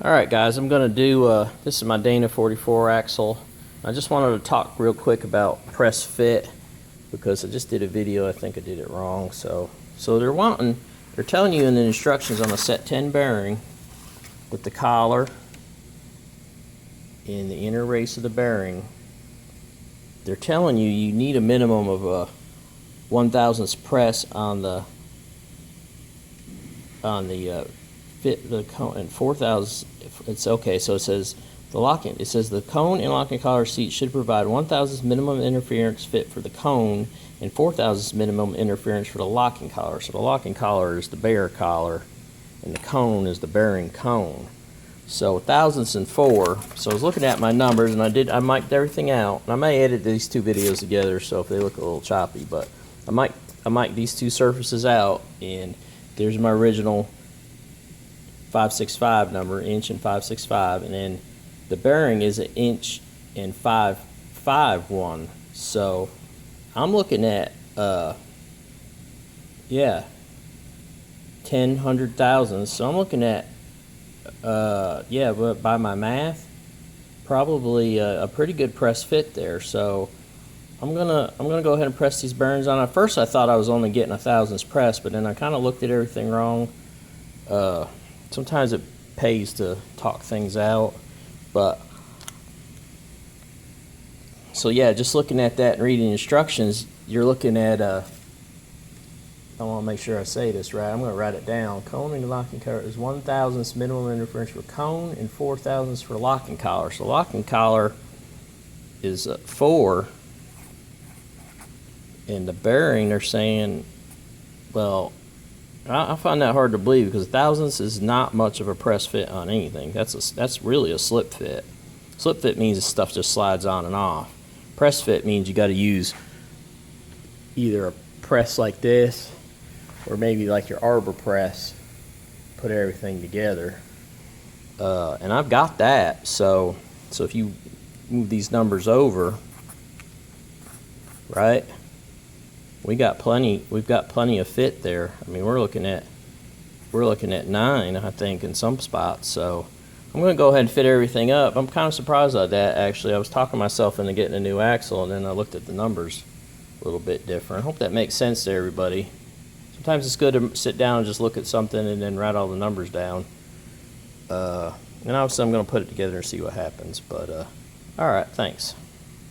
Alright guys, I'm going to do, this is my Dana 44 axle. I just wanted to talk real quick about press fit because I just did a video, I think I did it wrong. So they're telling you in the instructions on the SET10 bearing with the collar in the inner race of the bearing, they're telling you you need a minimum of a 1/1000th press on the fit the cone, and 4/1000. It's okay. So it says the cone and locking collar seat should provide 1/1000th minimum interference fit for the cone and 4/1000th minimum interference for the locking collar. So the locking collar is the bear collar and the cone is the bearing cone. So thousandths and 4. So I was looking at my numbers and I mic'd everything out. And I may edit these two videos together so if they look a little choppy, but I mic'd these two surfaces out, and there's my original 565 number, inch and 565, and then the bearing is an inch and 551. So I'm looking at 10 hundred thousandths. So I'm looking at but by my math, probably a pretty good press fit there. So I'm gonna go ahead and press these bearings on. At first I thought I was only getting a thousandths press, but then I kind of looked at everything wrong. Sometimes it pays to talk things out, but so yeah, just looking at that and reading instructions, you're looking at I want to make sure I say this right. I'm going to write it down. Cone and locking collar is 1/1000th minimum interference for cone and 4/1000ths for locking collar. So locking collar is 4, and the bearing they're saying, well, I find that hard to believe because thousandths is not much of a press fit on anything. That's really a slip fit. Slip fit means the stuff just slides on and off. Press fit means you got to use either a press like this or maybe like your arbor press, put everything together. And I've got that. So if you move these numbers over, right? We've got plenty of fit there. I mean, we're looking at 9, I think, in some spots. So I'm going to go ahead and fit everything up. I'm kind of surprised at that, actually. I was talking myself into getting a new axle, and then I looked at the numbers a little bit different. I hope that makes sense to everybody. Sometimes it's good to sit down and just look at something and then write all the numbers down. And obviously I'm going to put it together and see what happens. But all right, thanks.